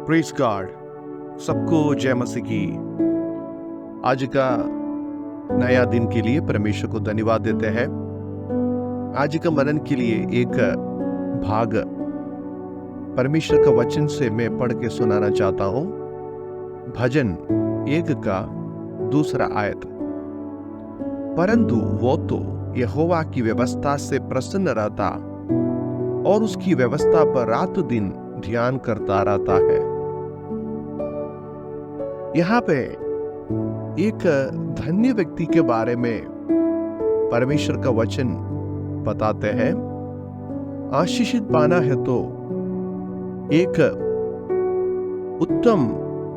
Praise God. सबको जय मसीह की। आज का नया दिन के लिए परमेश्वर को धन्यवाद देते हैं। आज का मनन के लिए एक भाग परमेश्वर का वचन से मैं पढ़ के सुनाना चाहता हूं। भजन 1 का 2 आयत। परंतु वो तो यहोवा की व्यवस्था से प्रसन्न रहता और उसकी व्यवस्था पर रात दिन ध्यान करता रहता है। यहाँ पे एक धन्य व्यक्ति के बारे में परमेश्वर का वचन बताते हैं। आशीषित पाना है तो एक उत्तम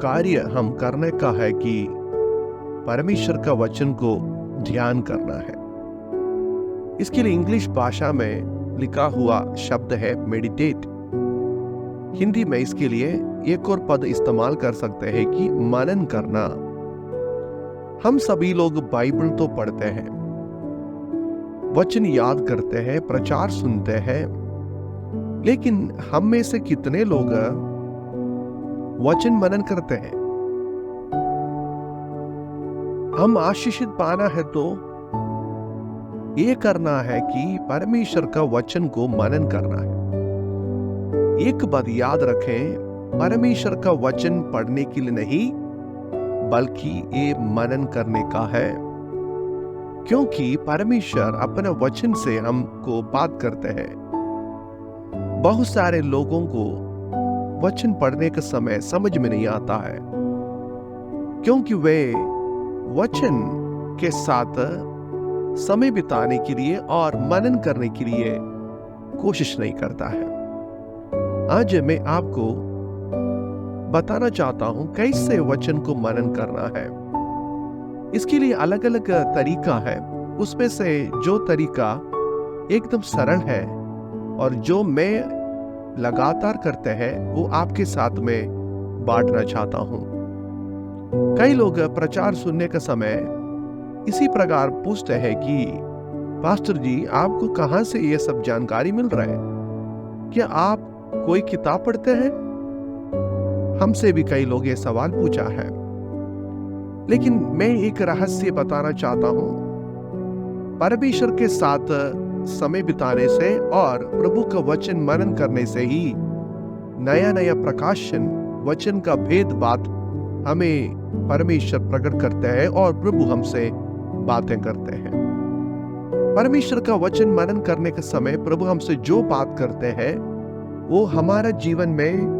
कार्य हम करने का है कि परमेश्वर का वचन को ध्यान करना है। इसके लिए इंग्लिश भाषा में लिखा हुआ शब्द है मेडिटेट। हिंदी में इसके लिए एक और पद इस्तेमाल कर सकते हैं कि मनन करना। हम सभी लोग बाइबल तो पढ़ते हैं, वचन याद करते हैं, प्रचार सुनते हैं, लेकिन हम में से कितने लोग वचन मनन करते हैं? हम आशीषित पाना है तो ये करना है कि परमेश्वर का वचन को मनन करना है। एक बात याद रखें, परमेश्वर का वचन पढ़ने के लिए नहीं बल्कि ये मनन करने का है, क्योंकि परमेश्वर अपने वचन से हमको बात करते हैं। बहुत सारे लोगों को वचन पढ़ने के समय समझ में नहीं आता है, क्योंकि वे वचन के साथ समय बिताने के लिए और मनन करने के लिए कोशिश नहीं करता है। आज मैं आपको बताना चाहता हूं कैसे वचन को मनन करना है। इसके लिए अलग अलग तरीका है। उसमें से जो तरीका एकदम सरल है और जो मैं लगातार करते हैं वो आपके साथ में बांटना चाहता हूं। कई लोग प्रचार सुनने के समय इसी प्रकार पूछते हैं कि पास्टर जी, आपको कहां से ये सब जानकारी मिल रहा है? क्या आप कोई किताब पढ़ते हैं? हमसे भी कई लोग ये सवाल पूछा है, लेकिन मैं एक रहस्य बताना चाहता हूं। परमेश्वर के साथ समय बिताने से और प्रभु का वचन मनन करने से ही नया नया प्रकाशन, वचन का भेद बात हमें परमेश्वर प्रकट करते हैं और प्रभु हमसे बातें करते हैं। परमेश्वर का वचन मनन करने के समय प्रभु हमसे जो बात करते हैं वो हमारा जीवन में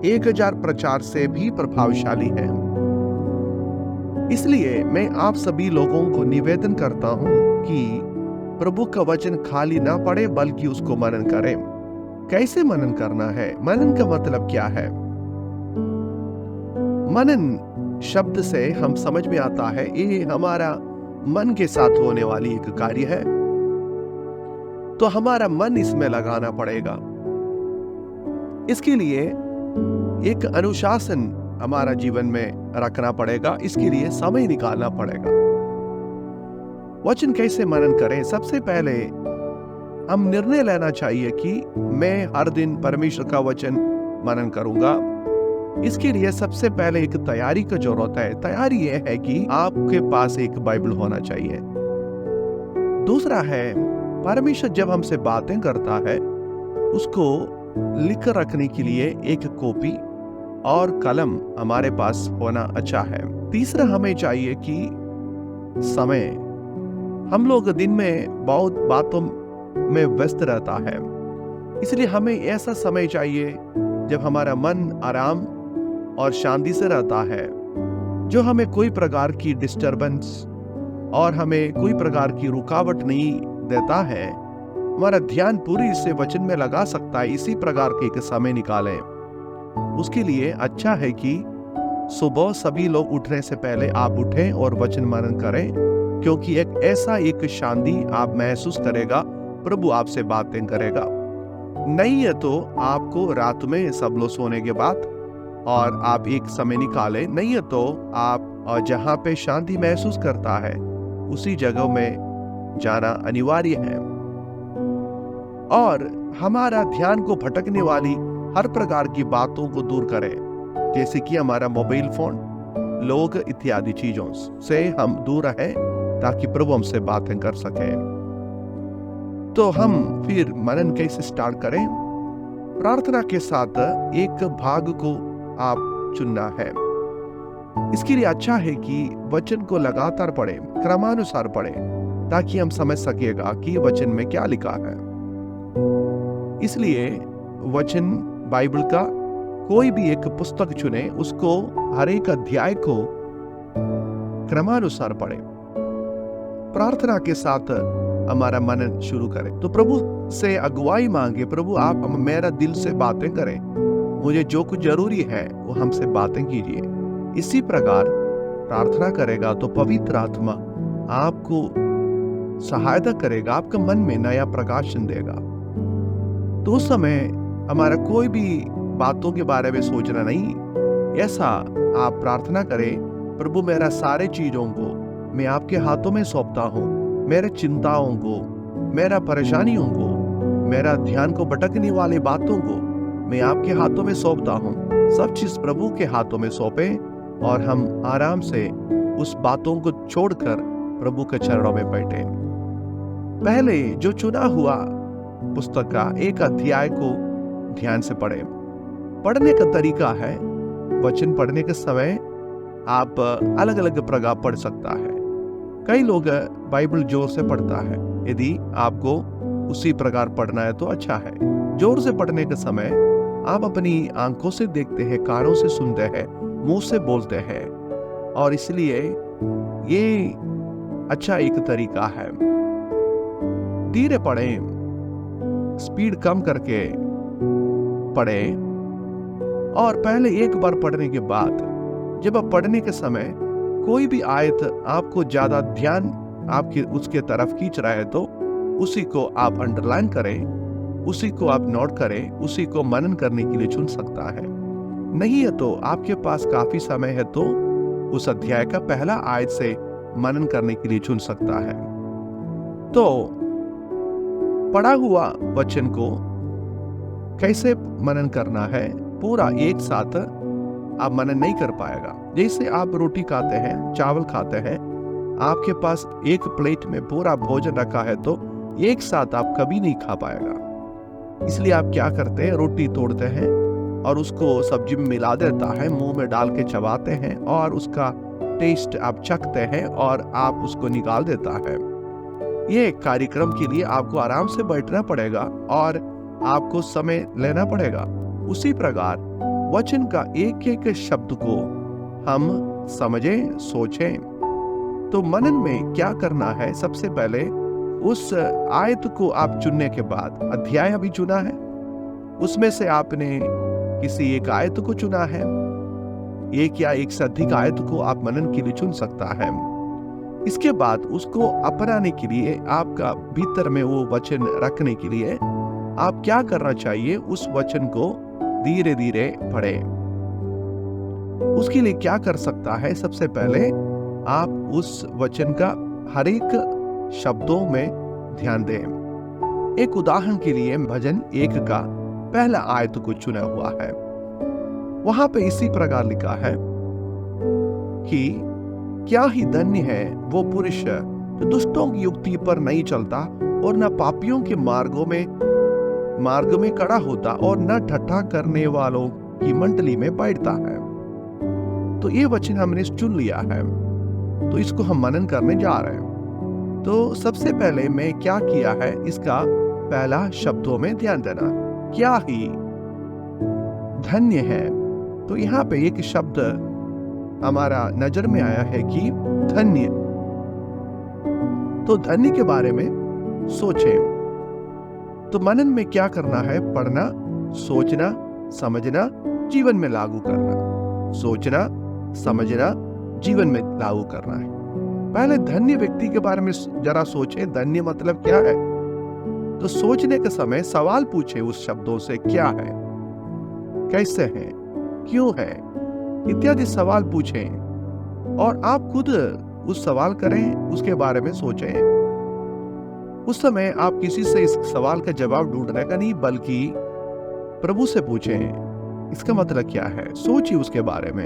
1000 प्रचार से भी प्रभावशाली है। इसलिए मैं आप सभी लोगों को निवेदन करता हूं कि प्रभु का वचन खाली ना पढ़े बल्कि उसको मनन करें। कैसे मनन करना है? मनन का मतलब क्या है? मनन शब्द से हम समझ में आता है ये हमारा मन के साथ होने वाली एक कार्य है, तो हमारा मन इसमें लगाना पड़ेगा। इसके लिए एक अनुशासन हमारा जीवन में रखना पड़ेगा। इसके लिए समय निकालना पड़ेगा। वचन कैसे मनन करें? सबसे पहले हम निर्णय लेना चाहिए कि मैं हर दिन परमेश्वर का वचन मनन करूंगा। इसके लिए सबसे पहले एक तैयारी की जरूरत है। तैयारी यह है कि आपके पास एक बाइबल होना चाहिए। दूसरा है, परमेश्वर जब हमसे बातें करता है उसको लिख रखने के लिए एक कॉपी और कलम हमारे पास होना अच्छा है। तीसरा, हमें चाहिए कि समय। हम लोग दिन में बहुत बातों में व्यस्त रहता है, इसलिए हमें ऐसा समय चाहिए जब हमारा मन आराम और शांति से रहता है, जो हमें कोई प्रकार की डिस्टरबेंस और हमें कोई प्रकार की रुकावट नहीं देता है। हमारा ध्यान पूरी से वचन में लगा सकता है। इसी प्रकार के एक समय निकालें। उसके लिए अच्छा है कि सुबह सभी लोग उठने से पहले आप उठें और वचन मनन करें, क्योंकि एक शांति आप महसूस करेगा, प्रभु आपसे बातें करेगा। नहीं है तो आपको रात में सब लोग सोने के बाद और आप एक समय निकालें। नहीं है तो आप जहां पे शांति महसूस करता है उसी जगह में जाना अनिवार्य है। और हमारा ध्यान को भटकने वाली हर प्रकार की बातों को दूर करें। जैसे कि हमारा मोबाइल फोन, लोग इत्यादि चीजों से हम दूर रहें ताकि प्रभु हमसे बातें कर सके। तो हम फिर मनन कैसे स्टार्ट करें? प्रार्थना के साथ एक भाग को आप चुनना है। इसके लिए अच्छा है कि वचन को लगातार पढ़ें, क्रमानुसार पढ़ें, ताकि हम समझ सकेगा कि वचन में क्या लिखा है। इसलिए वचन बाइबल का कोई भी एक पुस्तक चुने, उसको हर एक अध्याय को क्रमानुसार पढ़ें, प्रार्थना के साथ हमारा मनन शुरू करें। तो प्रभु से अगुवाई मांगे, प्रभु आप मेरा दिल से बातें करें, मुझे जो कुछ जरूरी है वो हमसे बातें कीजिए। इसी प्रकार प्रार्थना करेगा तो पवित्र आत्मा आपको सहायता करेगा, आपके मन में नया प्रकाशन देगा। तो उस समय हमारा कोई भी बातों के बारे में सोचना नहीं, ऐसा आप प्रार्थना करें, प्रभु मेरा सारे चीजों को मैं आपके हाथों में सौंपता हूँ, मेरे चिंताओं को, मेरा परेशानियों को, मेरा ध्यान को भटकने वाली बातों को मैं आपके हाथों में सौंपता हूँ। सब चीज प्रभु के हाथों में सौंपे और हम आराम से उस बातों को छोड़कर प्रभु के चरणों में बैठे। पहले जो चुना हुआ पुस्तक का एक अध्याय को ध्यान से पढ़े। पढ़ने का तरीका है, वचन पढ़ने के समय आप अलग अलग प्रकार पढ़ सकता है। कई लोग बाइबल जोर से पढ़ता है, यदि आपको उसी प्रकार पढ़ना है तो अच्छा है। जोर से पढ़ने के समय आप अपनी आंखों से देखते हैं, कानों से सुनते हैं, मुंह से बोलते हैं, और इसलिए ये अच्छा एक तरीका है। धीरे पढ़ें, स्पीड कम करके पढ़ें, और पहले एक बार पढ़ने के बाद जब आप पढ़ने के समय कोई भी आयत आपको ज्यादा ध्यान आपके उसके तरफ खींच रहा है तो उसी को आप अंडरलाइन करें, उसी को आप नोट करें, उसी को मनन करने के लिए चुन सकता है। नहीं है तो आपके पास काफी समय है तो उस अध्याय का पहला आयत से मनन करने के लिए चुन सकता है। तो पढ़ा हुआ वचन को कैसे मनन करना है, पूरा एक साथ आप मनन नहीं कर पाएगा। जैसे आप रोटी खाते हैं, चावल खाते हैं, आपके पास एक प्लेट में पूरा भोजन रखा है तो एक साथ आप कभी नहीं खा पाएगा। इसलिए आप क्या करते हैं, रोटी तोड़ते हैं और उसको सब्जी में मिला देता है, मुंह में डाल के चबाते हैं और उसका टेस्ट आप चखते हैं और आप उसको निकाल देता है। ये कार्यक्रम के लिए आपको आराम से बैठना पड़ेगा और आपको समय लेना पड़ेगा। उसी प्रकार वचन का एक एक शब्द को हम समझें, सोचें। तो मनन में क्या करना है, सबसे पहले उस आयत को आप चुनने के बाद, अध्याय अभी चुना है, उसमें से आपने किसी एक आयत को चुना है, एक या एक से अधिक आयत को आप मनन के लिए चुन सकता है। इसके बाद उसको अपनाने के लिए, आपका भीतर में वो वचन रखने के लिए आप क्या करना चाहिए, उस वचन को धीरे धीरे पढ़ें। उसके लिए क्या कर सकता है, सबसे पहले आप उस वचन का हर एक शब्दों में ध्यान दें। एक उदाहरण के लिए भजन 1 का पहला आयत को चुना हुआ है, वहां पे इसी प्रकार लिखा है कि क्या ही धन्य है वो पुरुष जो दुष्टों की युक्ति पर नहीं चलता और न पापियों के मार्ग में खड़ा होता और न ठट्ठा करने वालों की मंडली में बैठता है। तो ये वचन हमने चुन लिया है, तो इसको हम मनन करने जा रहे हैं। तो सबसे पहले मैं क्या किया है, इसका पहला शब्दों में ध्यान देना, क्या ही धन्य है। तो यहाँ पे एक शब्द हमारा नजर में आया है कि धन्य। तो धन्य के बारे में सोचें। तो मनन में क्या करना है, पढ़ना, सोचना, समझना, जीवन में लागू करना। सोचना, समझना, जीवन में लागू करना है। पहले धन्य व्यक्ति के बारे में जरा सोचें, धन्य मतलब क्या है। तो सोचने के समय सवाल पूछे उस शब्दों से, क्या है, कैसे है, क्यों है, इत्यादि सवाल पूछें और आप खुद उस सवाल करें, उसके बारे में सोचें। उस समय आप किसी से इस सवाल का जवाब ढूंढने का नहीं, बल्कि प्रभु से पूछें। इसका मतलब क्या है, सोचिए उसके बारे में।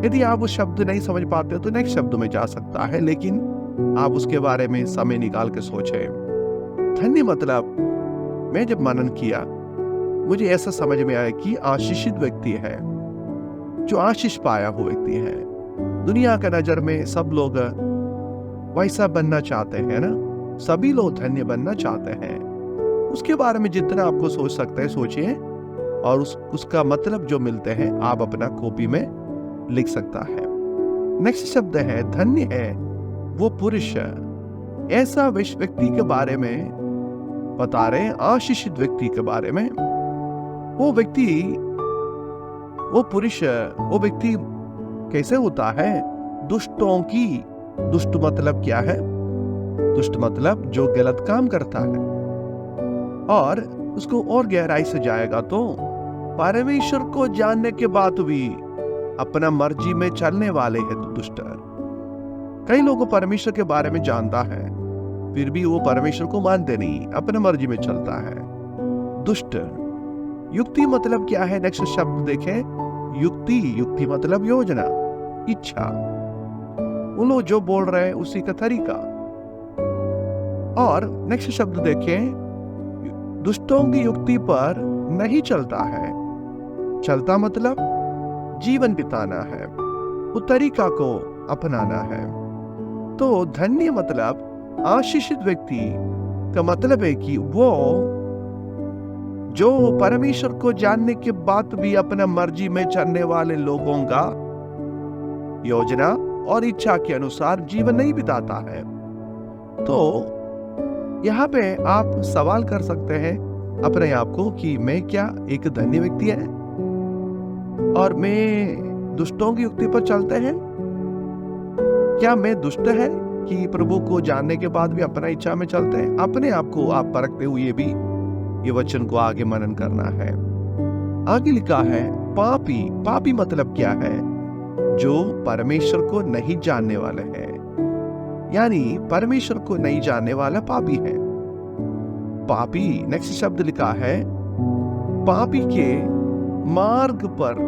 यदि आप उस शब्द नहीं समझ पाते हो तो नेक्स्ट शब्द में जा सकता है, लेकिन आप उसके बारे में समय निकाल के सोचें। धन्य मतलब मैं जब मनन किया मुझे ऐसा समझ में आया कि आशीषित व्यक्ति है, जो आशीष पाया हुआ व्यक्ति है। दुनिया का नजर में सब लोग वैसा बनना चाहते हैं ना, सभी लोग धन्य बनना चाहते हैं। उसके बारे में जितना आपको सोच सकते हैं सोचिए, और उसका मतलब जो मिलते हैं आप अपना कॉपी में लिख सकता है। नेक्स्ट शब्द है धन्य है वो पुरुष। ऐसा व्यक्ति के बारे में बता रहे हैं, आशीषित व्यक्ति के बारे में। वो व्यक्ति, वो पुरुष, वो व्यक्ति कैसे होता है? दुष्टों की, दुष्ट मतलब क्या है? दुष्ट मतलब जो गलत काम करता है। और उसको और गहराई से जाएगा तो परमेश्वर को जानने के बाद भी अपना मर्जी में चलने वाले हैं तो दुष्ट। कई लोगों को परमेश्वर के बारे में जानता है, फिर भी वो परमेश्वर को मानते नहीं, अपने मर्जी में चलता है, दुष्ट। युक्ति मतलब क्या है? नेक्स्ट शब्द देखें, युक्ति। युक्ति मतलब योजना, इच्छा, वो लोग जो बोल रहे हैं उसी का तरीका। और नेक्स्ट शब्द देखें, दुष्टों की युक्ति पर नहीं चलता है। चलता मतलब जीवन बिताना है, वो तरीका को अपनाना है। तो धन्य मतलब आशीषित व्यक्ति का मतलब है कि वो जो परमेश्वर को जानने के बाद भी अपना मर्जी में चलने वाले लोगों का योजना और इच्छा के अनुसार जीवन नहीं बिताता है। तो यहाँ पे आप सवाल कर सकते हैं अपने आप को कि मैं क्या एक धन्य व्यक्ति है और मैं दुष्टों की युक्ति पर चलते हैं? क्या मैं दुष्ट है कि प्रभु को जानने के बाद भी अपना इच्छा में चलते हैं? अपने आप को आप परखते हुए भी ये वचन को आगे मनन करना है। आगे लिखा है पापी। पापी मतलब क्या है? जो परमेश्वर को नहीं जानने वाले हैं, यानी परमेश्वर को नहीं जानने वाला पापी है। पापी, नेक्स्ट शब्द लिखा है पापी के मार्ग पर।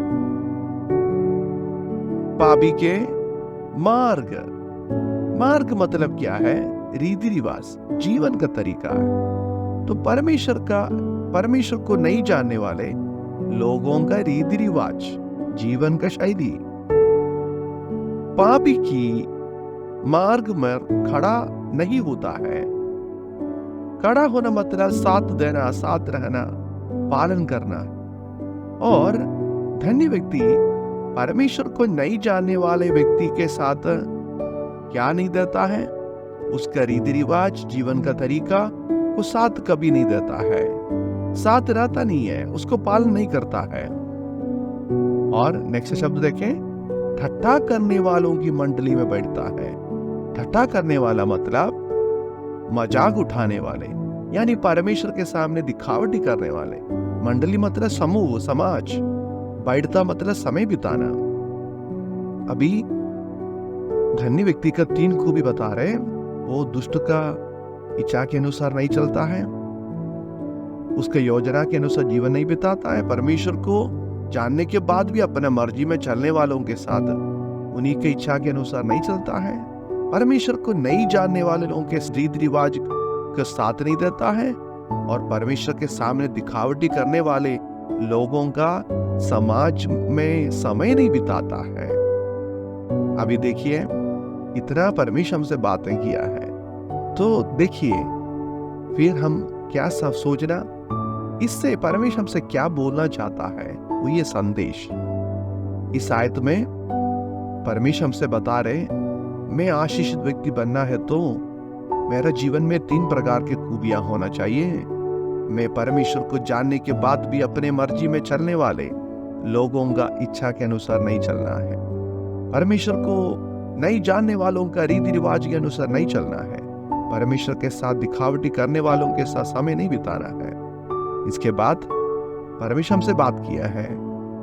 पापी के मार्ग, मार्ग मतलब क्या है? रीति रिवाज, जीवन का तरीका है। तो परमेश्वर को नहीं जानने वाले लोगों का रीति रिवाज, जीवन का शैली, पापी की मार्ग में खड़ा नहीं होता है। खड़ा होना मतलब साथ देना, साथ रहना, पालन करना। और धन्य व्यक्ति परमेश्वर को नहीं जानने वाले व्यक्ति के साथ क्या नहीं देता है? उसका रीति रिवाज, जीवन का तरीका को साथ कभी नहीं देता है, साथ रहता नहीं है, उसको पालन नहीं करता है। और नेक्स्ट शब्द देखें, ठट्ठा करने वालों की मंडली में बैठता है। ठट्ठा करने वाला मतलब मजाक उठाने वाले, यानी परमेश्वर के सामने दिखावटी करने वाले। मंडली मतलब समूह, समाज। बैठता मतलब समय बिताना। अभी धन्य व्यक्ति का 3 खूबी बता रहे। वो दुष्ट का इच्छा के अनुसार नहीं चलता है, उसके योजना के अनुसार जीवन नहीं बिताता है, परमेश्वर को जानने के बाद भी अपना मर्जी में चलने वालों के साथ उन्हीं के इच्छा के अनुसार नहीं चलता है, परमेश्वर को नहीं जानने वाले लोगों के रीति रिवाज का साथ नहीं देता है, और परमेश्वर के सामने दिखावटी करने वाले लोगों का समाज में समय नहीं बिताता है। अभी देखिए, इतना परमेश्वर हमसे बातें किया है, तो देखिए फिर हम क्या सब सोचना, इससे परमेश्वर हमसे क्या बोलना चाहता है, वो ये संदेश। इस आयत में परमेश्वर हमसे बता रहे, मैं आशीषित व्यक्ति बनना है तो मेरा जीवन में 3 प्रकार के खूबियां होना चाहिए। मैं परमेश्वर को जानने के बाद भी अपने मर्जी में चलने वाले लोगों का इच्छा के अनुसार नहीं चलना है, परमेश्वर को नहीं जानने वालों का रीति रिवाज के अनुसार नहीं चलना है, परमेश्वर के साथ दिखावटी करने वालों के साथ समय नहीं बिताना है। इसके बाद परमेश्वर हमसे बात किया है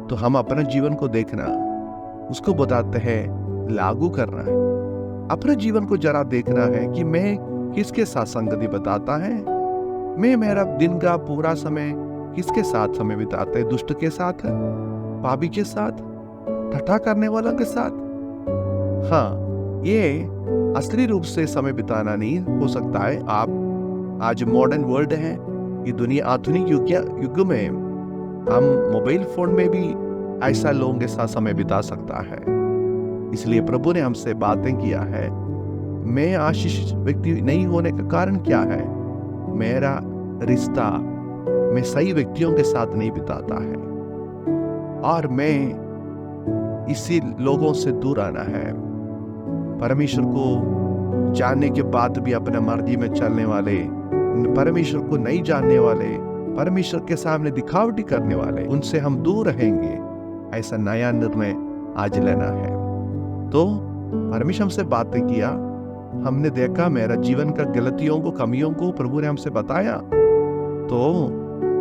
तो हम अपने जीवन को देखना, उसको बताते हैं लागू करना है। अपने जीवन को जरा देखना है कि मैं किसके साथ संगति बताता है, मैं मेरा दिन का पूरा समय किसके साथ समय बिताते हैं? दुष्ट के साथ, पापी के साथ, ठट्ठा करने वालों के साथ? हाँ, ये असली रूप से समय बिताना नहीं हो सकता है। आप आज मॉडर्न वर्ल्ड है, ये दुनिया आधुनिक युग में हम मोबाइल फोन में भी ऐसा लोगों के साथ समय बिता सकता है। इसलिए प्रभु ने हमसे बातें किया है। मैं आशीषित व्यक्ति नहीं होने का कारण क्या है? मेरा रिश्ता मैं सही व्यक्तियों के साथ नहीं बिताता है, और मैं इसी लोगों से दूर आना है। परमेश्वर को जानने के बाद भी अपने मर्जी में चलने वाले, परमेश्वर को नहीं जानने वाले, परमेश्वर के सामने दिखावटी करने वाले, उनसे हम दूर रहेंगे। ऐसा नया निर्णय आज लेना है। तो परमेश्वर हमसे बातें किया, हमने देखा मेरा जीवन का गलतियों को, कमियों को प्रभु ने हमसे बताया, तो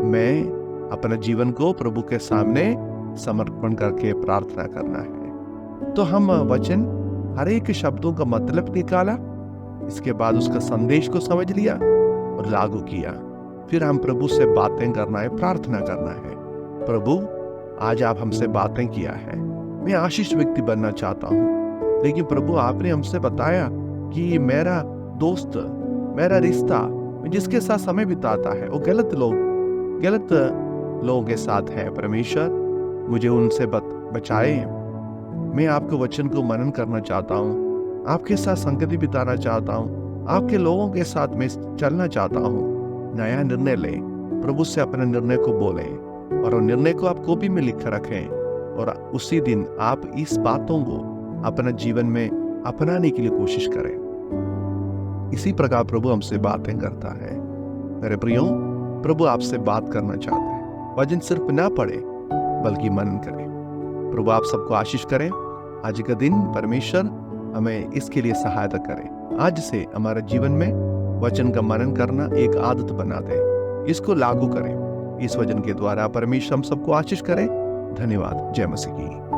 मैं अपने जीवन को प्रभु के सामने समर्पण करके प्रार्थना करना है। तो हम वचन हर एक शब्दों का मतलब निकाला, इसके बाद उसका संदेश को समझ लिया और लागू किया। फिर हम प्रभु से बातें करना है, प्रार्थना करना है। प्रभु, आज आप हमसे बातें किया है, मैं आशीष व्यक्ति बनना चाहता हूँ, लेकिन प्रभु आपने हमसे बताया कि मेरा दोस्त, मेरा रिश्ता, जिसके साथ समय बिताता है, वो गलत लोगों के साथ है। परमेश्वर, मुझे उनसे बचाए। मैं आपके वचन को मनन करना चाहता हूँ, आपके साथ संगति बिताना चाहता हूँ, आपके लोगों के साथ मैं चलना चाहता हूँ। नया निर्णय लें, प्रभु से अपने निर्णय को बोलें और निर्णय को आप कॉपी में लिख रखें, और उसी दिन आप इस बातों को अपने जीवन में अपनाने के लिए कोशिश करें। इसी प्रकार प्रभु हमसे बातें करता है। मेरे प्रियो, प्रभु आपसे बात करना चाहते हैं। वचन सिर्फ ना पढ़े बल्कि मनन करें। प्रभु आप सबको आशीष करें। आज का दिन परमेश्वर हमें इसके लिए सहायता करें। आज से हमारे जीवन में वचन का मनन करना एक आदत बना दे, इसको लागू करें। इस वचन के द्वारा परमेश्वर हम सबको आशीष करें। धन्यवाद। जय मसीह की।